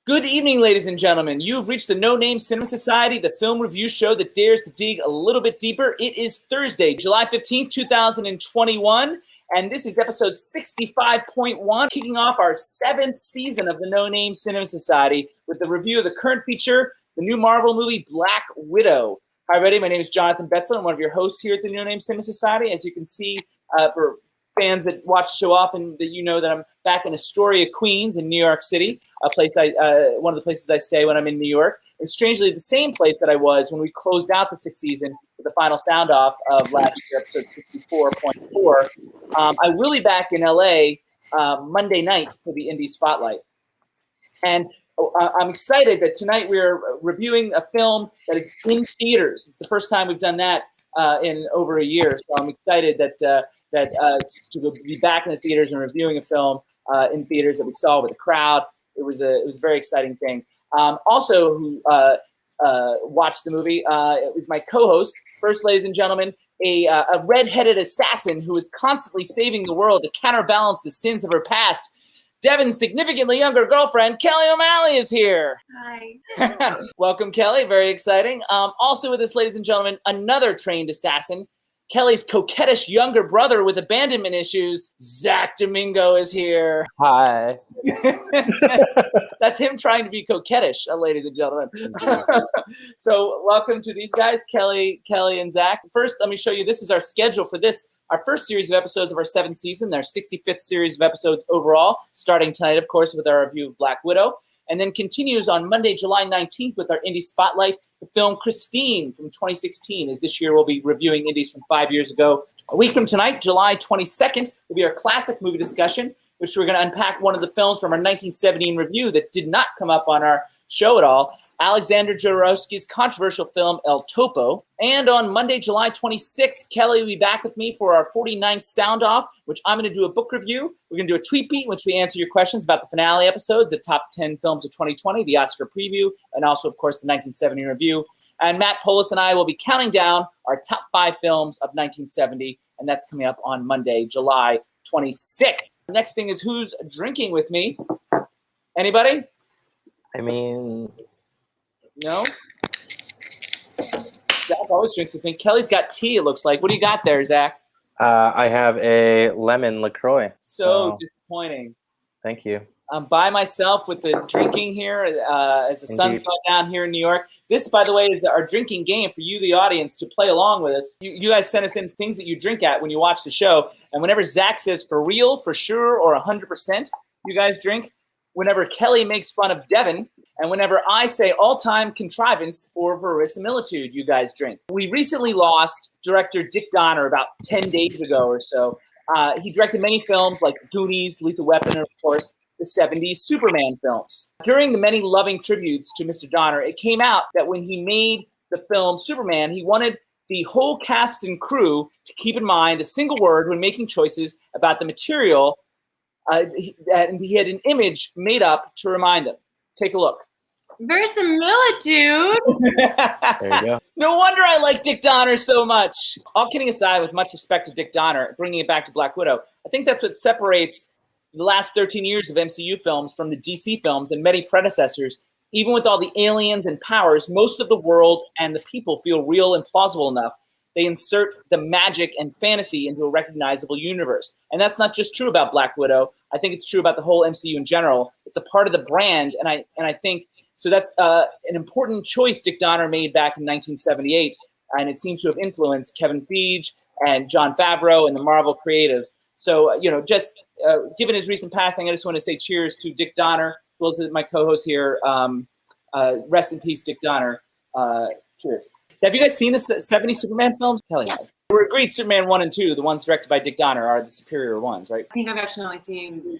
Good evening, ladies and gentlemen. You've reached the No Name Cinema Society, the film review show that dares to dig a little bit deeper. It is Thursday, July 15th, 2021, and this is episode 65.1, kicking off our 7th season of the No Name Cinema Society with the review of the current feature, the new Marvel movie, Black Widow. Hi, everybody. My name is Jonathan Betzel. I'm one of your hosts here at the No Name Cinema Society. As you can see, for fans that watch the show often, that you know that I'm back in Astoria, Queens, in New York City, one of the places I stay when I'm in New York. It's strangely the same place that I was when we closed out the 6th season with the final sound off of last year, episode 64.4. I will be back in LA Monday night for the Indie Spotlight. And I'm excited that tonight we're reviewing a film that is in theaters. It's the first time we've done that in over a year. So I'm excited to be back in the theaters and reviewing a film in theaters that we saw with a crowd. It was a very exciting thing. Also, who watched the movie, it was my co-host. First, ladies and gentlemen, a red-headed assassin who is constantly saving the world to counterbalance the sins of her past. Devin's significantly younger girlfriend, Kelly O'Malley, is here. Hi. Welcome, Kelly. Very exciting. Also with us, ladies and gentlemen, another trained assassin. Kelly's coquettish younger brother with abandonment issues, Zach Domingo, is here. Hi. That's him trying to be coquettish, ladies and gentlemen. So welcome to these guys, Kelly and Zach. First, let me show you, this is our schedule for this, our first series of episodes of our 7th season, our 65th series of episodes overall, starting tonight, of course, with our review of Black Widow, and then continues on Monday, July 19th with our Indie Spotlight, the film Christine from 2016, as this year we'll be reviewing indies from 5 years ago. A week from tonight, July 22nd, will be our classic movie discussion, which we're going to unpack one of the films from our 1917 review that did not come up on our show at all, Alexander Jodorowsky's controversial film El Topo. And on Monday, July 26th, Kelly will be back with me for our 49th Sound Off, which I'm going to do a book review. We're going to do a tweet beat, in which we answer your questions about the finale episodes, the top 10 films of 2020, the Oscar preview, and also, of course, the 1970 review. And Matt Polis and I will be counting down our top 5 films of 1970, and that's coming up on Monday, July 26th. Next thing is who's drinking with me? Anybody? I mean, no? Zach always drinks with me. Kelly's got tea, it looks like. What do you got there, Zach? I have a lemon LaCroix. So disappointing. Thank you. I'm by myself with the drinking here as the sun's going down here in New York. This, by the way, is our drinking game for you, the audience, to play along with us. You guys send us in things that you drink at when you watch the show. And whenever Zach says for real, for sure, or 100%, you guys drink. Whenever Kelly makes fun of Devin, and whenever I say all-time contrivance or verisimilitude, you guys drink. We recently lost director Dick Donner about 10 days ago or so. He directed many films like Goonies, Lethal Weapon, and of course, the 70s Superman films. During the many loving tributes to Mr. Donner, it came out that when he made the film Superman, he wanted the whole cast and crew to keep in mind a single word when making choices about the material, and he had an image made up to remind them. Take a look. Verisimilitude. There you go. No wonder I like Dick Donner so much. All kidding aside, with much respect to Dick Donner, bringing it back to Black Widow, I think that's what separates the last 13 years of MCU films from the DC films and many predecessors. Even with all the aliens and powers, most of the world and the people feel real and plausible enough. They insert the magic and fantasy into a recognizable universe. And that's not just true about Black Widow. I think it's true about the whole MCU in general. It's a part of the brand, and I think so. That's an important choice Dick Donner made back in 1978, and it seems to have influenced Kevin Feige and Jon Favreau and the Marvel creatives. So, given his recent passing, I just want to say cheers to Dick Donner, who is my co-host here. Rest in peace, Dick Donner. Cheers. Have you guys seen the 70 Superman films? Kelly has. We're agreed Superman 1 and 2, the ones directed by Dick Donner, are the superior ones, right? I think I've actually only seen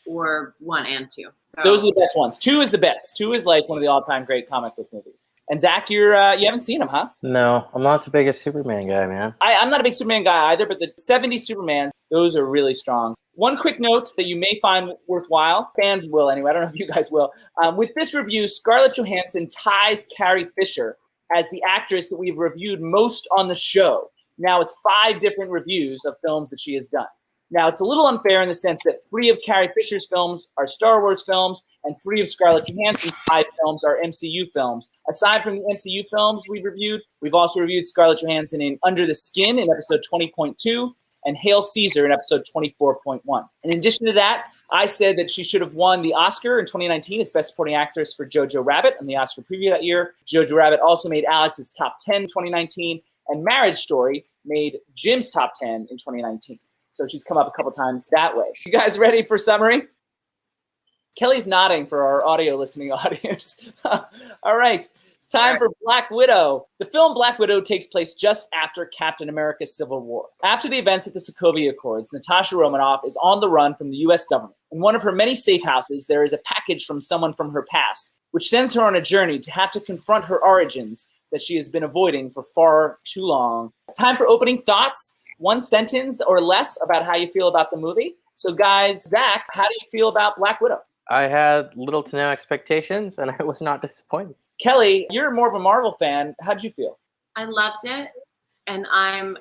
one and 2. So. Those are the best ones. 2 is the best. 2 is like one of the all-time great comic book movies. And Zach, you haven't seen them, huh? No, I'm not the biggest Superman guy, man. I'm not a big Superman guy either, but the 70 Supermans, those are really strong. One quick note that you may find worthwhile, fans will anyway, I don't know if you guys will. With this review, Scarlett Johanssen ties Carrie Fisher as the actress that we've reviewed most on the show. Now it's 5 different reviews of films that she has done. Now, it's a little unfair in the sense that 3 of Carrie Fisher's films are Star Wars films, and 3 of Scarlett Johansson's 5 films are MCU films. Aside from the MCU films we've reviewed, we've also reviewed Scarlett Johansson in Under the Skin in episode 20.2 and Hail Caesar in episode 24.1. In addition to that, I said that she should have won the Oscar in 2019 as Best Supporting Actress for Jojo Rabbit in the Oscar preview that year. Jojo Rabbit also made Alex's top 10 in 2019, and Marriage Story made Jim's top 10 in 2019. So she's come up a couple times that way. You guys ready for summary? Kelly's nodding for our audio listening audience. All right. It's time for Black Widow. The film Black Widow takes place just after Captain America's Civil War. After the events at the Sokovia Accords, Natasha Romanoff is on the run from the U.S. government. In one of her many safe houses, there is a package from someone from her past, which sends her on a journey to have to confront her origins that she has been avoiding for far too long. Time for opening thoughts. 1 sentence or less about how you feel about the movie. So guys, Zach, how do you feel about Black Widow? I had little to no expectations, and I was not disappointed. Kelly, you're more of a Marvel fan. How'd you feel? I loved it, and I'm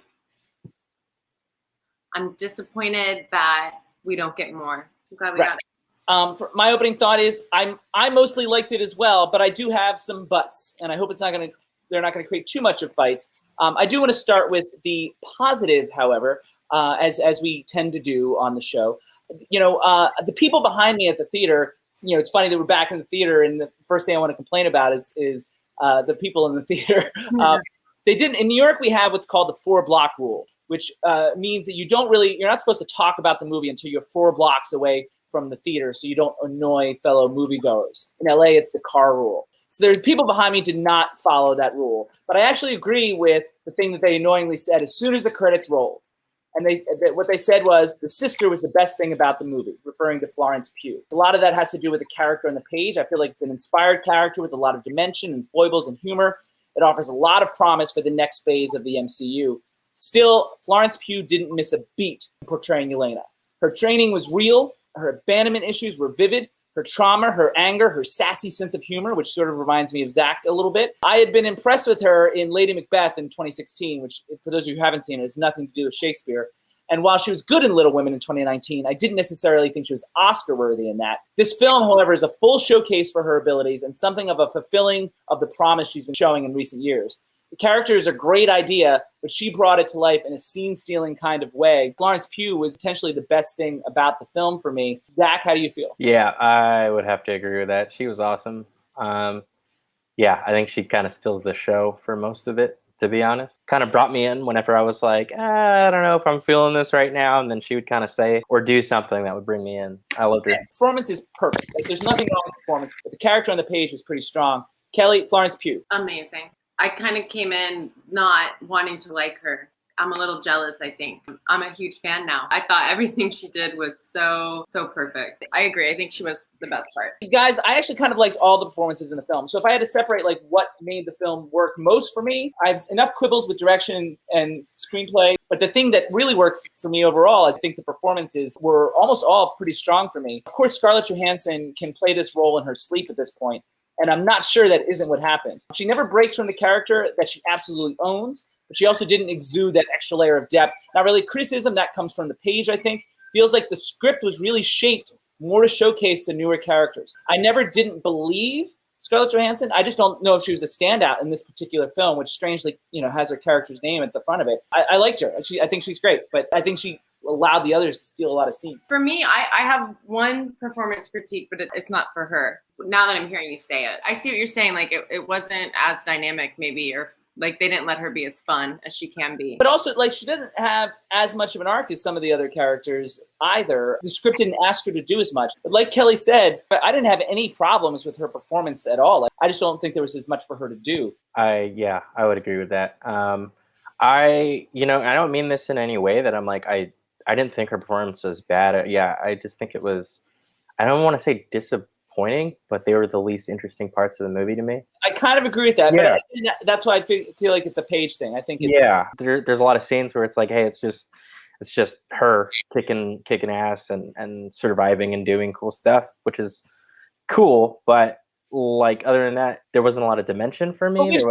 disappointed that we don't get more. I'm glad we got it. For my opening thought is I mostly liked it as well, but I do have some buts, and I hope they're not gonna create too much of fights. I do want to start with the positive, however, as we tend to do on the show. The people behind me at the theater. It's funny that we're back in the theater, and the first thing I want to complain about is the people in the theater. They didn't. In New York, we have what's called the 4-block rule, which means that you're not supposed to talk about the movie until you're 4 blocks away from the theater, so you don't annoy fellow moviegoers. In LA, it's the car rule. So there's people behind me did not follow that rule, but I actually agree with the thing that they annoyingly said as soon as the credits rolled. And what they said was the sister was the best thing about the movie, referring to Florence Pugh. A lot of that had to do with the character on the page. I feel like it's an inspired character with a lot of dimension and foibles and humor. It offers a lot of promise for the next phase of the MCU. Still, Florence Pugh didn't miss a beat in portraying Yelena. Her training was real. Her abandonment issues were vivid. Her trauma, her anger, her sassy sense of humor, which sort of reminds me of Zach a little bit. I had been impressed with her in Lady Macbeth in 2016, which, for those of you who haven't seen it, has nothing to do with Shakespeare. And while she was good in Little Women in 2019, I didn't necessarily think she was Oscar-worthy in that. This film, however, is a full showcase for her abilities and something of a fulfilling of the promise she's been showing in recent years. The character is a great idea, but she brought it to life in a scene-stealing kind of way. Florence Pugh was potentially the best thing about the film for me. Zach, how do you feel? Yeah, I would have to agree with that. She was awesome. I think she kind of steals the show for most of it, to be honest. Kind of brought me in whenever I was like, I don't know if I'm feeling this right now. And then she would kind of say or do something that would bring me in. I loved her. The performance is perfect. There's nothing wrong with the performance, but the character on the page is pretty strong. Kelly, Florence Pugh. Amazing. I kind of came in not wanting to like her. I'm a little jealous, I think. I'm a huge fan now. I thought everything she did was so perfect. I agree. I think she was the best part. Guys, I actually kind of liked all the performances in the film. So if I had to separate what made the film work most for me, I have enough quibbles with direction and screenplay. But the thing that really worked for me overall, I think the performances were almost all pretty strong for me. Of course, Scarlett Johansson can play this role in her sleep at this point. And I'm not sure that isn't what happened. She never breaks from the character that she absolutely owns, but she also didn't exude that extra layer of depth. Not really criticism, that comes from the page, I think. Feels like the script was really shaped more to showcase the newer characters. I never didn't believe Scarlett Johansson. I just don't know if she was a standout in this particular film, which strangely, has her character's name at the front of it. I liked her. I think she's great, but I think she allowed the others to steal a lot of scenes. For me, I have one performance critique, but it's not for her. Now that I'm hearing you say it, I see what you're saying. Like it wasn't as dynamic maybe, or like they didn't let her be as fun as she can be. But also, she doesn't have as much of an arc as some of the other characters either. The script didn't ask her to do as much. But like Kelly said, I didn't have any problems with her performance at all. I just don't think there was as much for her to do. I would agree with that. I don't mean this in any way that I'm like, I didn't think her performance was bad. I just think it was, I don't want to say disappointing, but they were the least interesting parts of the movie to me. I kind of agree with that, Yeah. but that's why I feel like it's a page thing. I think it's... Yeah, there's a lot of scenes where it's like, hey, it's just her kicking ass and surviving and doing cool stuff, which is cool, but other than that, there wasn't a lot of dimension for me. Well, we've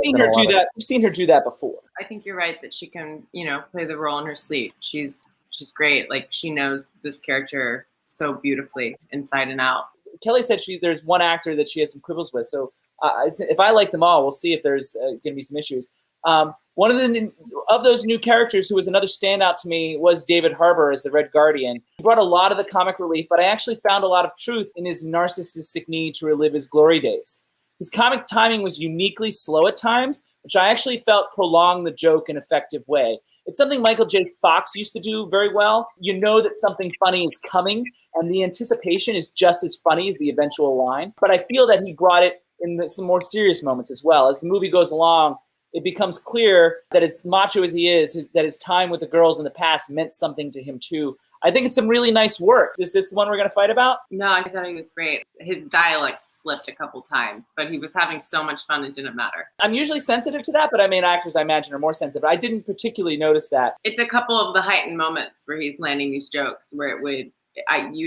seen her do that before. I think you're right that she can, play the role in her sleep. She's great. Like she knows this character so beautifully inside and out. Kelly said there's one actor that she has some quibbles with. So if I like them all, we'll see if there's going to be some issues. One of those new characters who was another standout to me was David Harbour as the Red Guardian. He brought a lot of the comic relief, but I actually found a lot of truth in his narcissistic need to relive his glory days. His comic timing was uniquely slow at times, which I actually felt prolonged the joke in an effective way. It's something Michael J. Fox used to do very well. You know that something funny is coming, and the anticipation is just as funny as the eventual line. But I feel that he brought it in some more serious moments as well. As the movie goes along, it becomes clear that as macho as he is, that his time with the girls in the past meant something to him too. I think it's some really nice work. Is this the one we're going to fight about? No, I thought he was great. His dialect slipped a couple times, but he was having so much fun it didn't matter. I'm usually sensitive to that, but I mean, actors I imagine are more sensitive. I didn't particularly notice that. It's a couple of the heightened moments where he's landing these jokes where you'd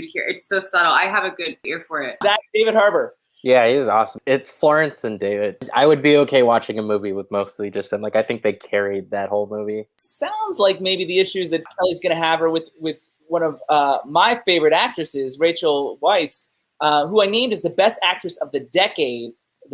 hear, it's so subtle. I have a good ear for it. David Harbour. Yeah, he was awesome. It's Florence and David. I would be okay watching a movie with mostly just them. Like, I think they carried that whole movie. Sounds like maybe the issues that Kelly's going to have her with one of my favorite actresses, Rachel Weisz, who I named as the best actress of the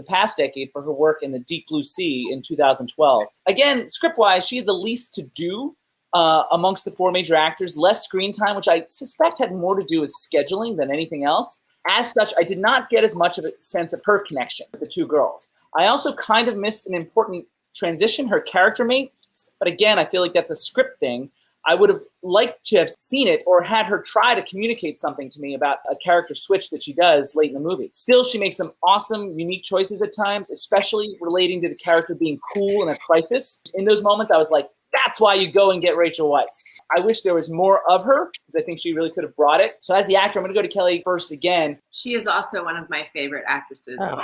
past decade for her work in The Deep Blue Sea in 2012. Again, script-wise, she had the least to do amongst the four major actors, less screen time, which I suspect had more to do with scheduling than anything else. As such, I did not get as much of a sense of her connection with the two girls. I also kind of missed an important transition, her character mate, but again, I feel like that's a script thing. I would have liked to have seen it or had her try to communicate something to me about a character switch that she does late in the movie. Still, she makes some awesome, unique choices at times, especially relating to the character being cool in a crisis. In those moments, I was like, that's why you go and get Rachel Weisz. I wish there was more of her because I think she really could have brought it. So as the actor, I'm going to go to Kelly first again. She is also one of my favorite actresses. Oh.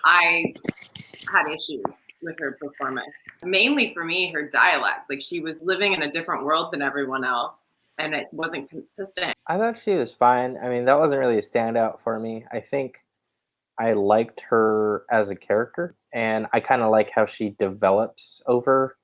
I had issues with her performance. Mainly for me, her dialect. Like, she was living in a different world than everyone else, and it wasn't consistent. I thought she was fine. I mean, that wasn't really a standout for me. I think I liked her as a character, and I kind of like how she develops over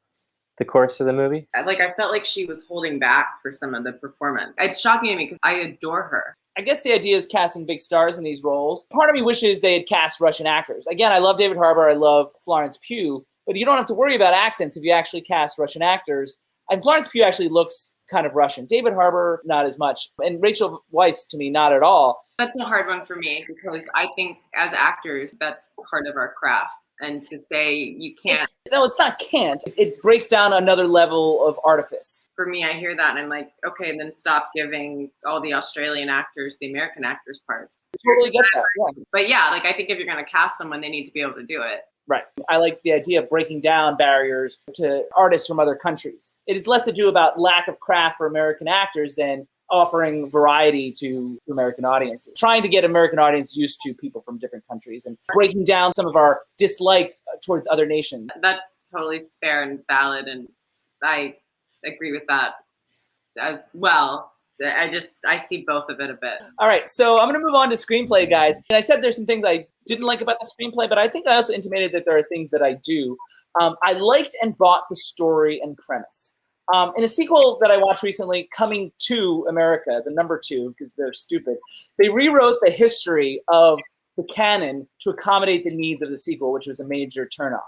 the course of the movie. I felt like she was holding back for some of the performance. It's shocking to me because I adore her. I guess the idea is casting big stars in these roles. Part of me wishes they had cast Russian actors. Again, I love David Harbour. I love Florence Pugh. But you don't have to worry about accents if you actually cast Russian actors. And Florence Pugh actually looks kind of Russian. David Harbour, not as much. And Rachel Weisz, to me, not at all. That's a hard one for me because I think as actors, that's part of our craft. And to say you can't. It's not can't. It breaks down another level of artifice. For me, I hear that and I'm like, okay, then stop giving all the Australian actors the American actors parts. I totally get that, yeah. But yeah, I think if you're going to cast someone, they need to be able to do it. Right. I like the idea of breaking down barriers to artists from other countries. It is less to do about lack of craft for American actors than offering variety to American audiences, trying to get American audience used to people from different countries and breaking down some of our dislike towards other nations. That's totally fair and valid, and I agree with that as well. I see both of it a bit. All right, so I'm going to move on to screenplay, guys. And I said there's some things I didn't like about the screenplay, but I think I also intimated that there are things that I do. I liked and bought the story and premise. In a sequel that I watched recently, Coming to America, the number 2, because they're stupid, they rewrote the history of the canon to accommodate the needs of the sequel, which was a major turnoff.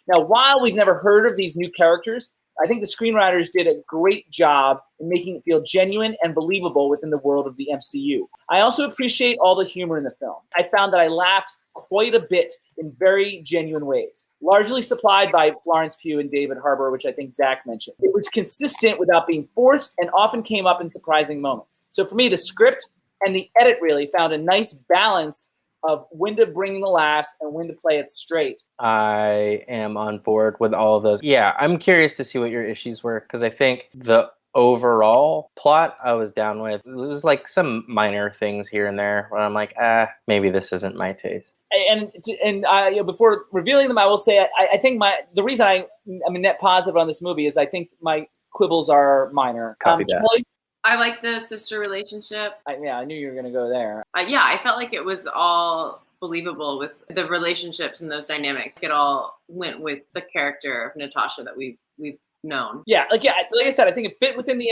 Now, while we've never heard of these new characters, I think the screenwriters did a great job in making it feel genuine and believable within the world of the MCU. I also appreciate all the humor in the film. I found that I laughed quite a bit in very genuine ways, largely supplied by Florence Pugh and David Harbour, which I think Zach mentioned. It was consistent without being forced and often came up in surprising moments. So for me, the script and the edit really found a nice balance of when to bring the laughs and when to play it straight. I am on board with all of those. Yeah, I'm curious to see what your issues were, because I think the overall plot I was down with. It was like some minor things here and there where I'm like, maybe this isn't my taste. And before revealing them, I will say I think the reason I'm a net positive on this movie is I think my quibbles are minor. Copy that. Kelly? I like the sister relationship. I knew you were going to go there. I felt like it was all believable with the relationships and those dynamics. It all went with the character of Natasha that we've known. Like I said, I think it fit within the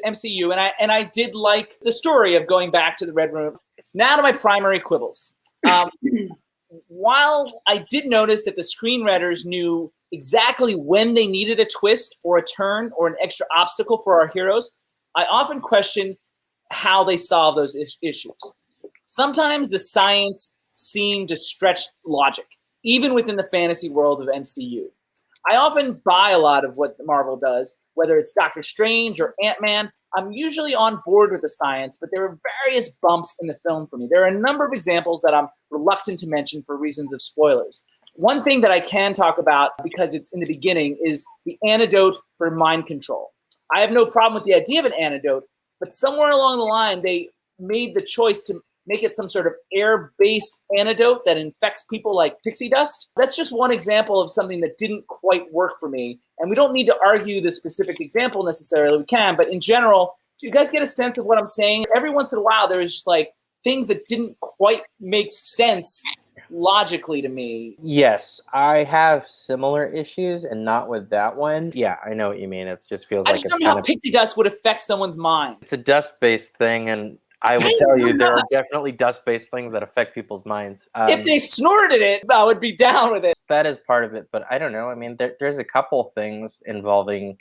MCU, and I did like the story of going back to the Red Room. Now to my primary quibbles. While I did notice that the screenwriters knew exactly when they needed a twist or a turn or an extra obstacle for our heroes, I often question how they solve those issues. Sometimes the science seemed to stretch logic, even within the fantasy world of MCU. I often buy a lot of what Marvel does, whether it's Doctor Strange or Ant-Man. I'm usually on board with the science, but there are various bumps in the film for me. There are a number of examples that I'm reluctant to mention for reasons of spoilers. One thing that I can talk about, because it's in the beginning, is the antidote for mind control. I have no problem with the idea of an antidote, but somewhere along the line, they made the choice to make it some sort of air-based antidote that infects people like pixie dust. That's just one example of something that didn't quite work for me. And we don't need to argue the specific example necessarily. We can, but in general, do you guys get a sense of what I'm saying? Every once in a while, there was just like things that didn't quite make sense logically to me. Yes, I have similar issues, and not with that one. Yeah, I know what you mean. It just feels I like just it's don't know kind how of pixie dust would affect someone's mind. it's a dust-based thing, and I would tell you there are definitely dust-based things that affect people's minds. If they snorted it, I would be down with it. That is part of it, but I don't know. I mean, there's a couple things involving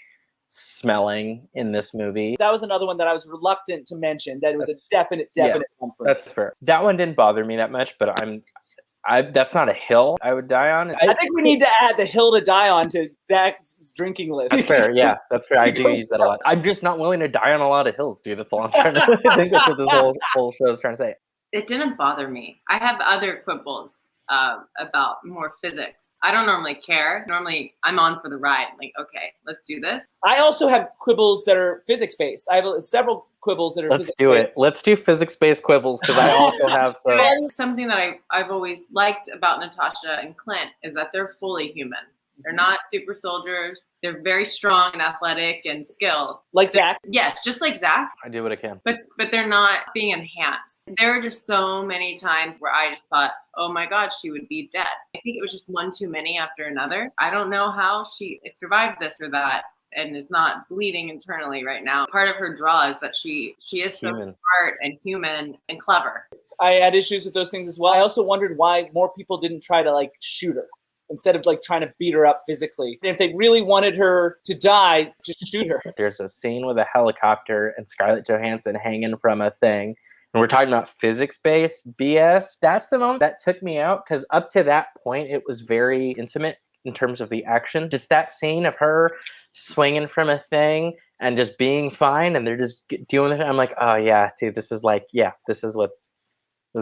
smelling in this movie. That was another one that I was reluctant to mention. That it was a definite one for me. That's fair. That one didn't bother me that much, but that's not a hill I would die on. I think we need to add the hill to die on to Zach's drinking list. That's fair. Yeah, that's fair. I do use that a lot. I'm just not willing to die on a lot of hills, dude. That's all I'm trying to. I think that's what this whole show is trying to say. It didn't bother me. I have other quibbles about more physics. I don't normally care. Normally, I'm on for the ride. Like, okay, let's do this. I also have quibbles that are physics-based. I have several quibbles that are Let's do it. Let's do physics-based quibbles, because I also have some. Something that I've always liked about Natasha and Clint is that they're fully human. They're not super soldiers. They're very strong and athletic and skilled. Like Zach? Yes, just like Zach. I do what I can. But they're not being enhanced. There are just so many times where I just thought, oh my God, she would be dead. I think it was just one too many after another. I don't know how she survived this or that and is not bleeding internally right now. Part of her draw is that she is so smart and human and clever. I had issues with those things as well. I also wondered why more people didn't try to like shoot her instead of like trying to beat her up physically. If they really wanted her to die, just shoot her. There's a scene with a helicopter and Scarlett Johansson hanging from a thing. And we're talking about physics-based BS. That's the moment that took me out, because up to that point, it was very intimate in terms of the action. Just that scene of her swinging from a thing and just being fine, and they're just doing it. I'm like, oh yeah, dude, this is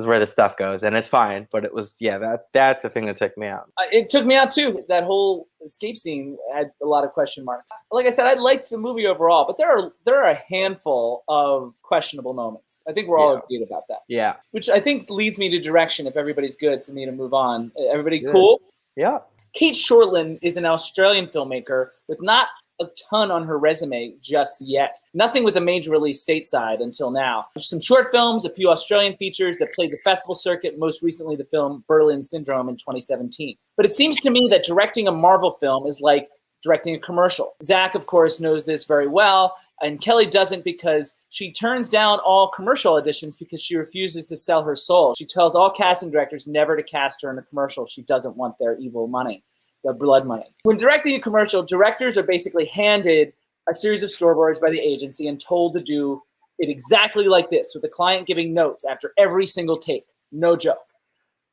where the stuff goes, and it's fine. But it was, that's the thing that took me out. It took me out too. That whole escape scene had a lot of question marks. Like I said, I liked the movie overall, but there are a handful of questionable moments. I think we're all agreed about that. Yeah. Which I think leads me to direction, if everybody's good, for me to move on. Everybody cool? Yeah. Cate Shortland is an Australian filmmaker with not a ton on her resume just yet. Nothing with a major release stateside until now. Some short films, a few Australian features that played the festival circuit, most recently the film Berlin Syndrome in 2017. But it seems to me that directing a Marvel film is like directing a commercial. Zach, of course, knows this very well, and Kelly doesn't, because she turns down all commercial auditions because she refuses to sell her soul. She tells all casting directors never to cast her in a commercial. She doesn't want their evil money. The blood money. When directing a commercial, directors are basically handed a series of storyboards by the agency and told to do it exactly like this, with the client giving notes after every single take. No joke.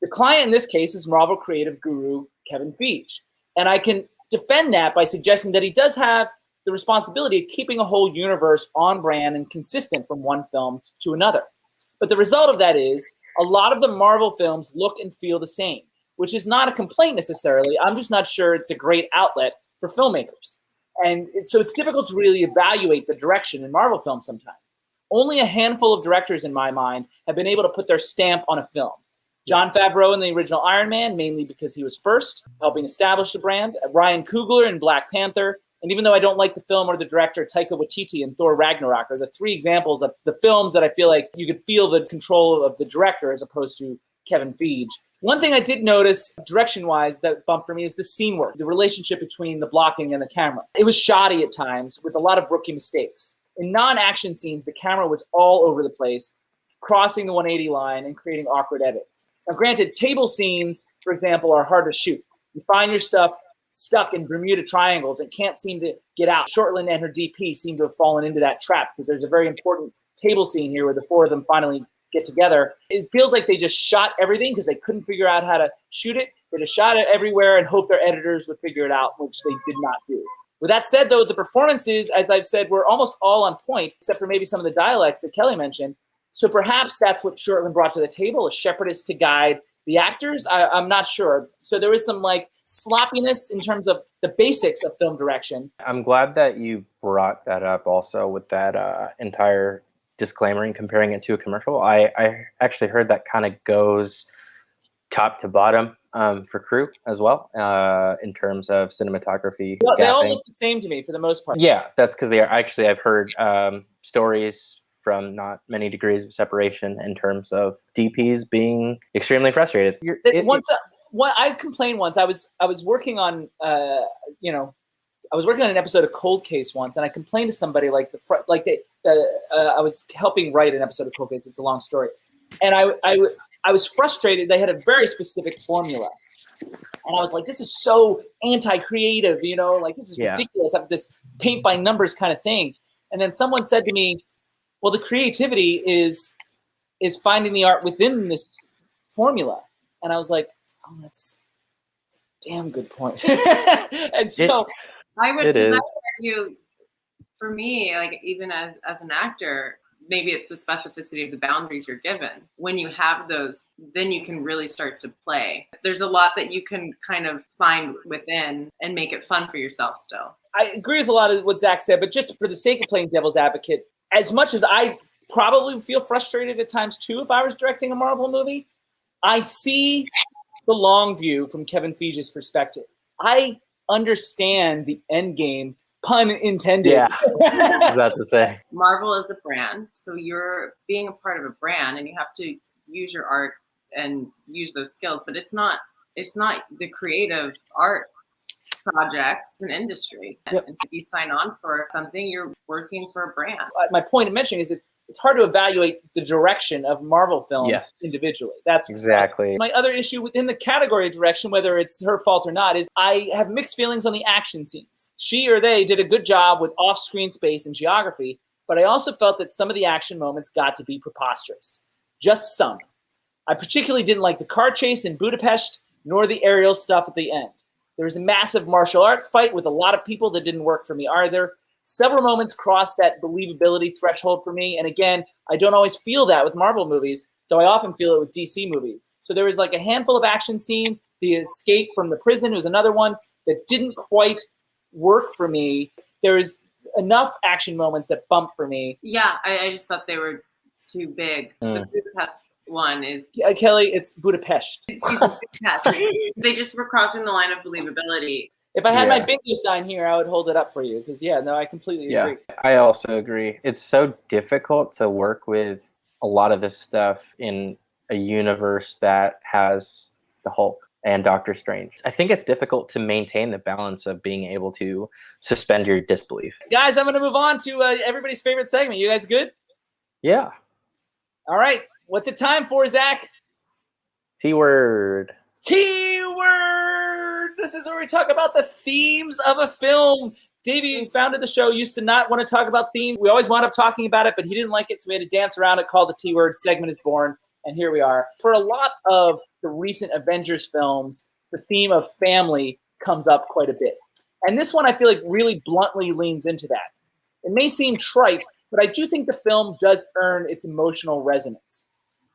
The client in this case is Marvel creative guru Kevin Feige. And I can defend that by suggesting that he does have the responsibility of keeping a whole universe on brand and consistent from one film to another. But the result of that is a lot of the Marvel films look and feel the same, which is not a complaint necessarily. I'm just not sure it's a great outlet for filmmakers. And so it's difficult to really evaluate the direction in Marvel films sometimes. Only a handful of directors, in my mind, have been able to put their stamp on a film. Jon Favreau in the original Iron Man, mainly because he was first, helping establish the brand. Ryan Coogler in Black Panther. And even though I don't like the film or the director, Taika Waititi in Thor Ragnarok are the three examples of the films that I feel like you could feel the control of the director as opposed to Kevin Feige. One thing I did notice direction-wise that bumped for me is the scene work, the relationship between the blocking and the camera. It was shoddy at times with a lot of rookie mistakes. In non-action scenes, the camera was all over the place. crossing the 180 line and creating awkward edits. Now, granted, table scenes, for example, are hard to shoot. You find your stuff stuck in Bermuda triangles and can't seem to get out. Shortland and her DP seem to have fallen into that trap because there's a very important table scene here where the four of them finally get together. It feels like they just shot everything because they couldn't figure out how to shoot it. They just shot it everywhere and hoped their editors would figure it out, which they did not do. With that said, though, the performances, as I've said, were almost all on point, except for maybe some of the dialects that Kelly mentioned. So perhaps that's what Shortland brought to the table, a shepherdess to guide the actors. I'm not sure. So there was some like sloppiness in terms of the basics of film direction. I'm glad that you brought that up also with that entire disclaimer and comparing it to a commercial. I actually heard that kind of goes top to bottom for crew as well in terms of cinematography. Well, they all look the same to me for the most part. Yeah, that's because they are actually, I've heard stories from not many degrees of separation in terms of DPs being extremely frustrated. I complained once. I was working on I was working on an episode of Cold Case once, and I complained to somebody I was helping write an episode of Cold Case. It's a long story, and I was frustrated. They had a very specific formula, and I was like, "This is so anti-creative, this is ridiculous. I have this paint by numbers kind of thing." And then someone said to me, "Well, the creativity is finding the art within this formula," and I was like, "Oh, that's a damn good point." And so. I would argue, for me, like even as an actor, maybe it's the specificity of the boundaries you're given. When you have those, then you can really start to play. There's a lot that you can kind of find within and make it fun for yourself still. I agree with a lot of what Zach said, but just for the sake of playing devil's advocate, as much as I probably feel frustrated at times too if I was directing a Marvel movie, I see the long view from Kevin Feige's perspective. I understand the end game, pun intended. Yeah, I was about to say. Marvel is a brand, so you're being a part of a brand, and you have to use your art and use those skills. But it's not the creative art projects an industry. Yep. And so if you sign on for something, you're working for a brand. My point of mentioning is it's hard to evaluate the direction of Marvel films individually. That's exactly my other issue within the category of direction, whether it's her fault or not, is I have mixed feelings on the action scenes. She or they did a good job with off-screen space and geography, but I also felt that some of the action moments got to be preposterous. Just some. I particularly didn't like the car chase in Budapest, nor the aerial stuff at the end. There was a massive martial arts fight with a lot of people that didn't work for me either. Several moments crossed that believability threshold for me. And again, I don't always feel that with Marvel movies, though I often feel it with DC movies. So there was like a handful of action scenes. The escape from the prison was another one that didn't quite work for me. There was enough action moments that bumped for me. Yeah, I just thought they were too big. The Budapest one is Kelly, it's Budapest. Budapest. They just were crossing the line of believability. If I had my bingo sign here, I would hold it up for you because I completely agree. I also agree. It's so difficult to work with a lot of this stuff in a universe that has the Hulk and Doctor Strange. I think it's difficult to maintain the balance of being able to suspend your disbelief. Guys, I'm going to move on to everybody's favorite segment. You guys good? Yeah. All right. What's it time for, Zach? T-word. Keyword! This is where we talk about the themes of a film. Davey, who founded the show, used to not want to talk about themes. We always wound up talking about it, but he didn't like it, so we had to dance around it, called the T-word. Segment is born, and here we are. For a lot of the recent Avengers films, the theme of family comes up quite a bit. And this one, I feel like, really bluntly leans into that. It may seem trite, but I do think the film does earn its emotional resonance.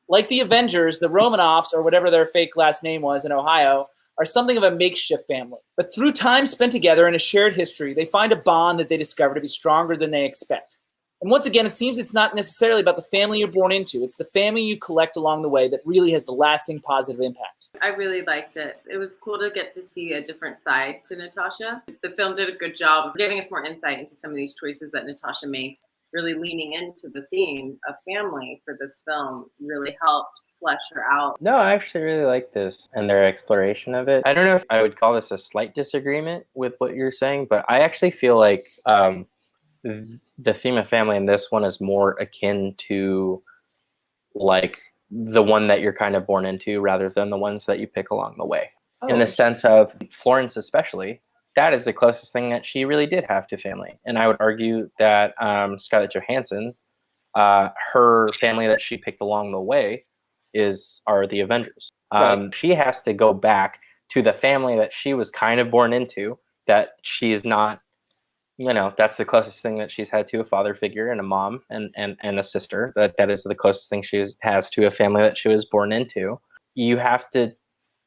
Like the Avengers, the Romanoffs, or whatever their fake last name was in Ohio, are something of a makeshift family. But through time spent together in a shared history, they find a bond that they discover to be stronger than they expect. And once again, it seems it's not necessarily about the family you're born into. It's the family you collect along the way that really has the lasting positive impact. I really liked it. It was cool to get to see a different side to Natasha. The film did a good job of giving us more insight into some of these choices that Natasha makes. Really leaning into the theme of family for this film really helped flesh her out. No, I actually really like this and their exploration of it. I don't know if I would call this a slight disagreement with what you're saying, but I actually feel like the theme of family in this one is more akin to like the one that you're kind of born into rather than the ones that you pick along the way. Oh, in the sense of Florence especially, that is the closest thing that she really did have to family. And I would argue that Scarlett Johansson, her family that she picked along the way are the Avengers. Right. She has to go back to the family that she was kind of born into, that she is not, that's the closest thing that she's had to a father figure and a mom and a sister. That is the closest thing she has to a family that she was born into. You have to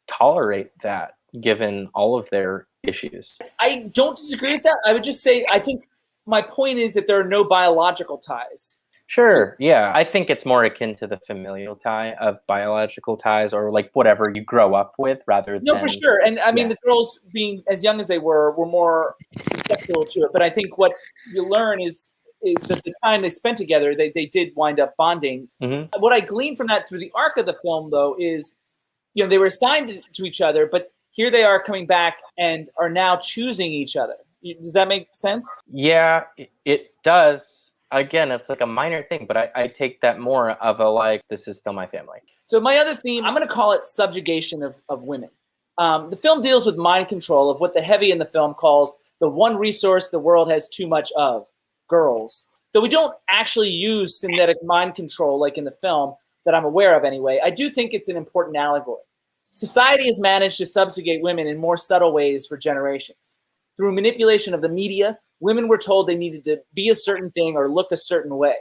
tolerate that given all of their issues. I don't disagree with that. I would just say, I think my point is that there are no biological ties. Sure, yeah. I think it's more akin to the familial tie of biological ties, or like whatever you grow up with rather No, than... for sure. And I mean, Yeah. the girls being as young as they were more susceptible to it. But I think what you learn is that the time they spent together, they did wind up bonding. Mhm. What I gleaned from that through the arc of the film, though, is, they were assigned to each other, but here they are coming back and are now choosing each other. Does that make sense? Yeah, it does. Again, it's like a minor thing, but I take that more of a like, this is still my family. So my other theme, I'm going to call it subjugation of women. The film deals with mind control, of what the heavy in the film calls the one resource the world has too much of, girls. Though we don't actually use synthetic mind control like in the film, that I'm aware of anyway, I do think it's an important allegory. Society has managed to subjugate women in more subtle ways for generations. Through manipulation of the media, women were told they needed to be a certain thing or look a certain way.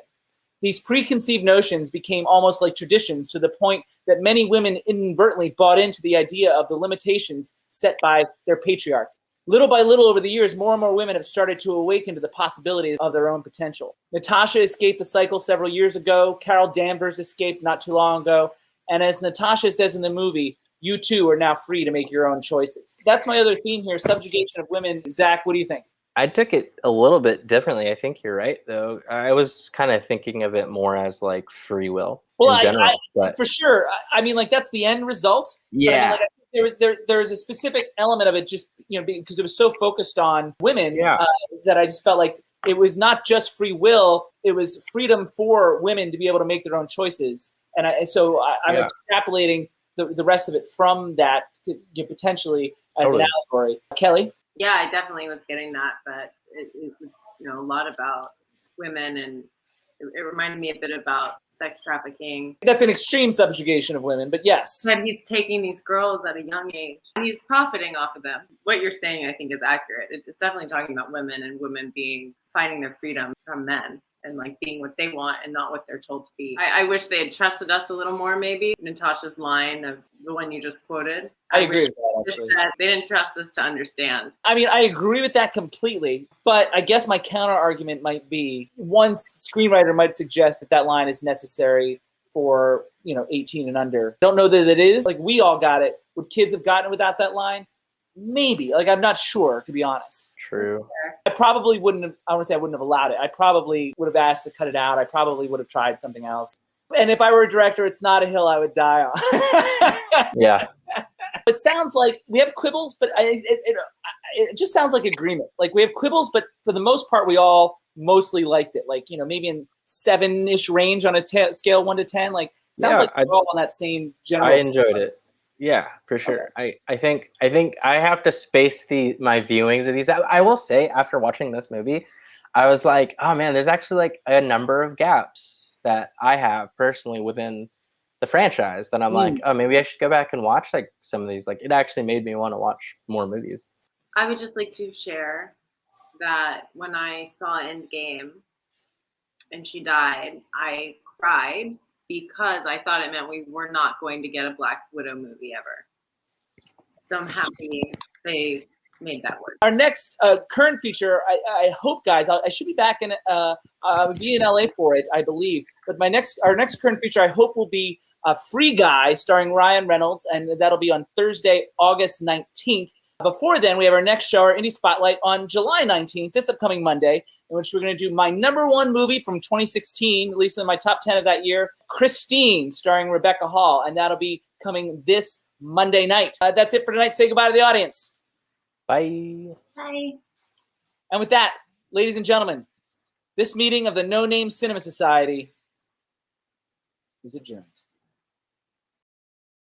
These preconceived notions became almost like traditions, to the point that many women inadvertently bought into the idea of the limitations set by their patriarchy. Little by little over the years, more and more women have started to awaken to the possibility of their own potential. Natasha escaped the cycle several years ago. Carol Danvers escaped not too long ago. And as Natasha says in the movie, you too are now free to make your own choices. That's my other theme here, subjugation of women. Zach, what do you think? I took it a little bit differently. I think you're right, though. I was kind of thinking of it more as like free will in general. But for sure. I mean, like, that's the end result. Yeah. But I mean, like, there was a specific element of it, just because it was so focused on women, that I just felt like it was not just free will; it was freedom for women to be able to make their own choices. And I'm extrapolating the rest of it from that, potentially as an allegory. Kelly? Yeah, I definitely was getting that, but it was, a lot about women, and it reminded me a bit about sex trafficking. That's an extreme subjugation of women, but yes. And he's taking these girls at a young age, and he's profiting off of them. What you're saying, I think, is accurate. It's definitely talking about women, and women finding their freedom from men, and like being what they want and not what they're told to be. I wish they had trusted us a little more, maybe. Natasha's line of the one you just quoted. I agree with that, actually. That they didn't trust us to understand. I mean, I agree with that completely, but I guess my counter argument might be, one screenwriter might suggest that line is necessary for 18 and under. Don't know that it is. Like, we all got it. Would kids have gotten it without that line? Maybe. Like, I'm not sure, to be honest. True. I probably wouldn't have, I want to say I wouldn't have allowed it. I probably would have asked to cut it out. I probably would have tried something else. And if I were a director, it's not a hill I would die on. Yeah. It sounds like we have quibbles, but it just sounds like agreement. Like, we have quibbles, but for the most part, we all mostly liked it. Like, maybe in 7-ish range on a scale 1 to 10. Like, it sounds like we're all on that same general. I enjoyed it. Yeah, for sure. Okay. I think I have to space my viewings of these. I will say, after watching this movie, I was like, oh man, there's actually like a number of gaps that I have personally within the franchise that I'm like, oh, maybe I should go back and watch like some of these. Like, it actually made me want to watch more movies. I would just like to share that when I saw Endgame and she died, I cried, because I thought it meant we were not going to get a Black Widow movie ever. So I'm happy they made that work. Our next current feature, I hope, guys, I should be back in, I would be in LA for it, I believe. But our next current feature, I hope, will be Free Guy, starring Ryan Reynolds, and that'll be on Thursday, August 19th. Before then, we have our next show, our Indie Spotlight, on July 19th, this upcoming Monday, in which we're going to do my number one movie from 2016, at least in my top 10 of that year, Christine, starring Rebecca Hall, and that'll be coming this Monday night. That's it for tonight. Say goodbye to the audience. Bye. Bye. And with that, ladies and gentlemen, this meeting of the No Name Cinema Society is adjourned.